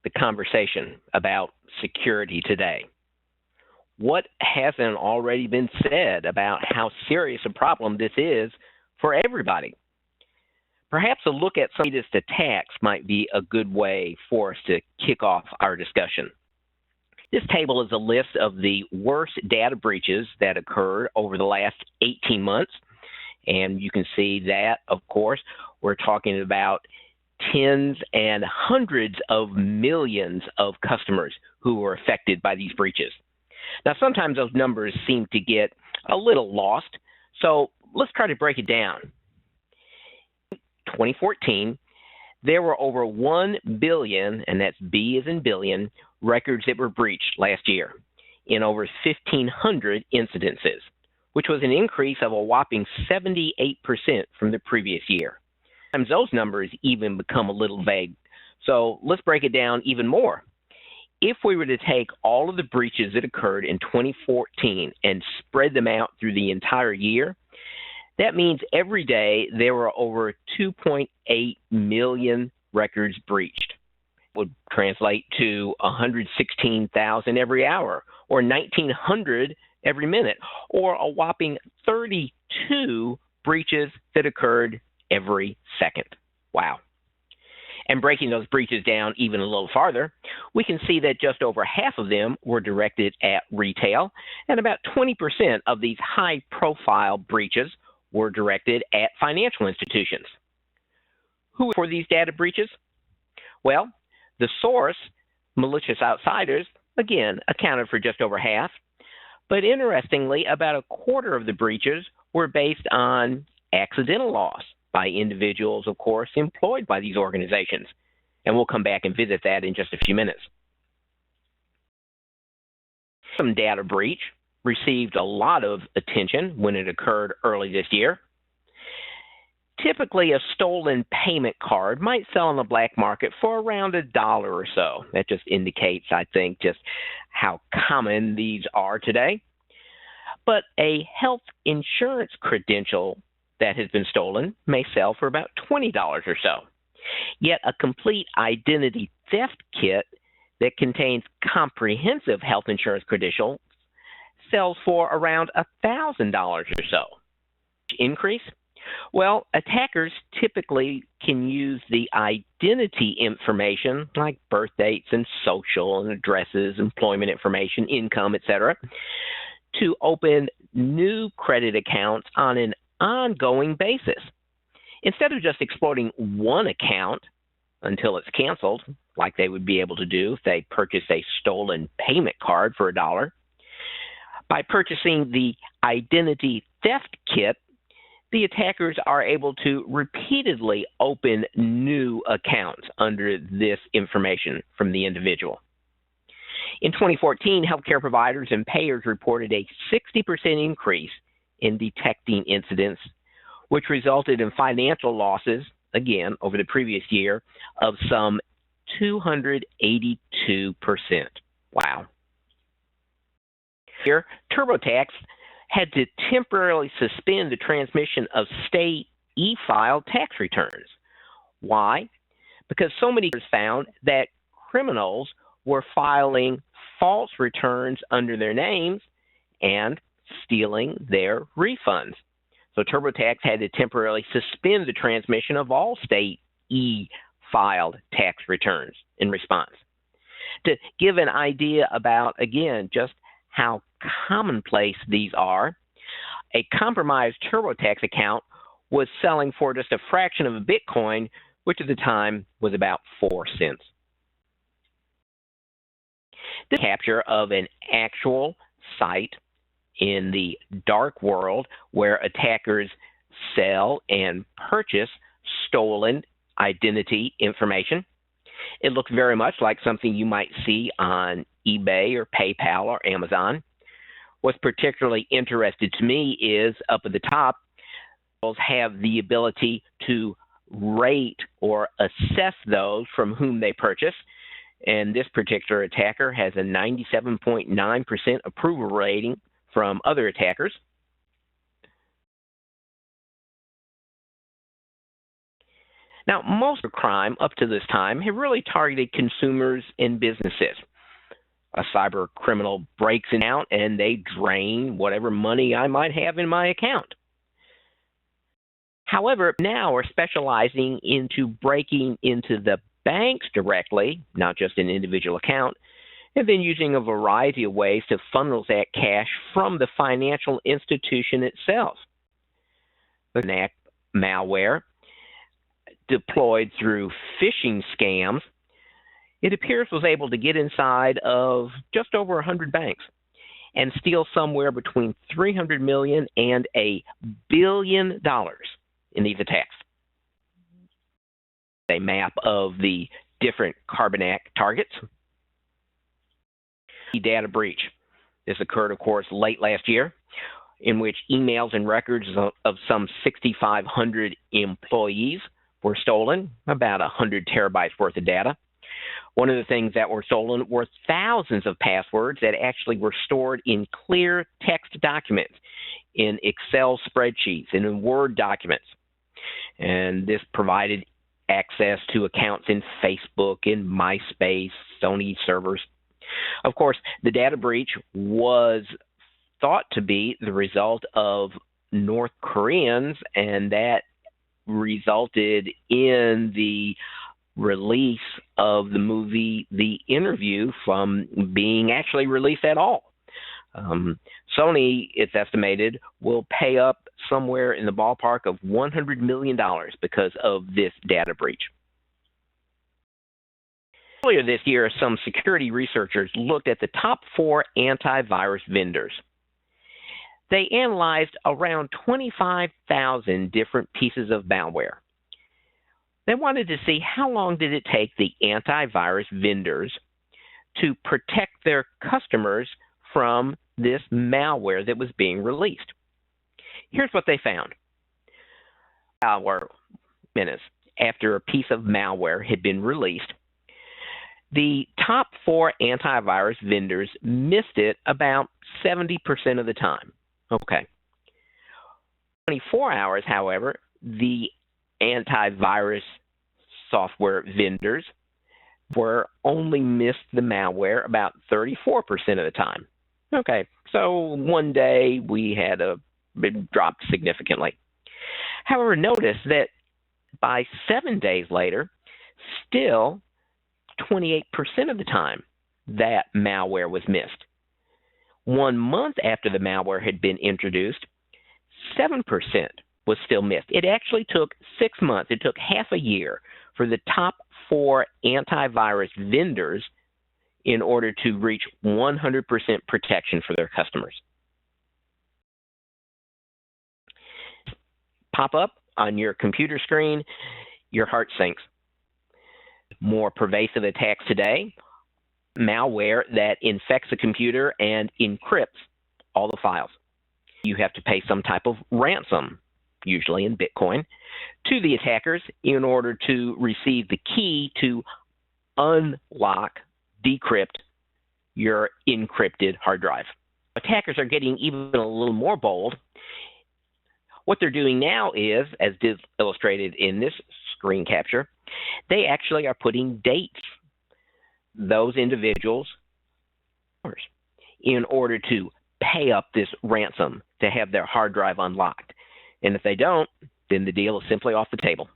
the conversation about security today? What hasn't already been said about how serious a problem this is for everybody? Perhaps a look at some latest attacks might be a good way for us to kick off our discussion. This table is a list of the worst data breaches that occurred over the last 18 months. And you can see that, of course, we're talking about tens and hundreds of millions of customers who were affected by these breaches. Now, sometimes those numbers seem to get a little lost, so let's try to break it down. In 2014, there were over 1 billion, and that's B as in billion, records that were breached last year in over 1,500 incidences, which was an increase of a whopping 78% from the previous year. Sometimes those numbers even become a little vague, so let's break it down even more. If we were to take all of the breaches that occurred in 2014 and spread them out through the entire year, that means every day there were over 2.8 million records breached. It would translate to 116,000 every hour, or 1,900 every minute, or a whopping 32 breaches that occurred every second. Wow. And breaking those breaches down even a little farther, we can see that just over half of them were directed at retail, and about 20% of these high-profile breaches were directed at financial institutions. Who for these data breaches? Well, the source, malicious outsiders, again, accounted for just over half. But interestingly, about a quarter of the breaches were based on accidental loss by individuals, of course, employed by these organizations. And we'll come back and visit that in just a few minutes. Some data breach received a lot of attention when it occurred early this year. Typically, a stolen payment card might sell on the black market for around $1 or so. That just indicates, I think, just how common these are today. But a health insurance credential that has been stolen may sell for about $20 or so. Yet a complete identity theft kit that contains comprehensive health insurance credentials sells for around $1,000 or so. Increase? Well, attackers typically can use the identity information like birth dates and social and addresses, employment information, income, etc., to open new credit accounts on an ongoing basis. Instead of just exploiting one account until it's canceled, like they would be able to do if they purchased a stolen payment card for $1, by purchasing the identity theft kit, the attackers are able to repeatedly open new accounts under this information from the individual. In 2014, healthcare providers and payers reported a 60% increase in detecting incidents, which resulted in financial losses, again, over the previous year, of some 282%. Wow. Here, TurboTax had to temporarily suspend the transmission of state e-file tax returns. Why? Because so many found that criminals were filing false returns under their names and stealing their refunds. So TurboTax had to temporarily suspend the transmission of all state e-filed tax returns in response. To give an idea about, again, just how commonplace these are, a compromised TurboTax account was selling for just a fraction of a Bitcoin, which at the time was about 4 cents. The capture of an actual site in the dark world where attackers sell and purchase stolen identity information. It looks very much like something you might see on eBay or PayPal or Amazon. What's particularly interesting to me is up at the top, have the ability to rate or assess those from whom they purchase. And this particular attacker has a 97.9% approval rating from other attackers. Now, most of crime up to this time have really targeted consumers and businesses. A cyber criminal breaks in out and they drain whatever money I might have in my account. However, now we're specializing into breaking into the banks directly, not just an individual account, and then using a variety of ways to funnel that cash from the financial institution itself. The malware deployed through phishing scams, it appears was able to get inside of just over 100 banks and steal somewhere between $300 million and $1 billion in these attacks. A map of the different cyberattack targets. The data breach. This occurred, of course, late last year, in which emails and records of some 6,500 employees were stolen, about 100 terabytes worth of data. One of the things that were stolen were thousands of passwords that actually were stored in clear text documents, in Excel spreadsheets, and in Word documents. And this provided access to accounts in Facebook, in MySpace, Sony servers. Of course, the data breach was thought to be the result of North Koreans, and that resulted in the release of the movie The Interview from being actually released at all. Sony, it's estimated, will pay up somewhere in the ballpark of $100 million because of this data breach. Earlier this year, some security researchers looked at the top 4 antivirus vendors. They analyzed around 25,000 different pieces of malware. They wanted to see how long did it take the antivirus vendors to protect their customers from this malware that was being released. Here's what they found. Minutes after a piece of malware had been released, the top 4 antivirus vendors missed it about 70% of the time. Okay. 24 hours, however, the antivirus software vendors were only missed the malware about 34% of the time. Okay, so one day we had it dropped significantly. However, notice that by 7 days later, still 28% of the time that malware was missed. 1 month after the malware had been introduced, 7% was still missed. It actually took 6 months. It took half a year for the top 4 antivirus vendors in order to reach 100% protection for their customers. Pop up on your computer screen, your heart sinks. More pervasive attacks today, malware that infects a computer and encrypts all the files. You have to pay some type of ransom, usually in Bitcoin, to the attackers in order to receive the key to unlock, decrypt your encrypted hard drive. Attackers are getting even a little more bold. What they're doing now is, as illustrated in this screen capture, they actually are putting dates, those individuals, in order to pay up this ransom to have their hard drive unlocked. And if they don't, then the deal is simply off the table.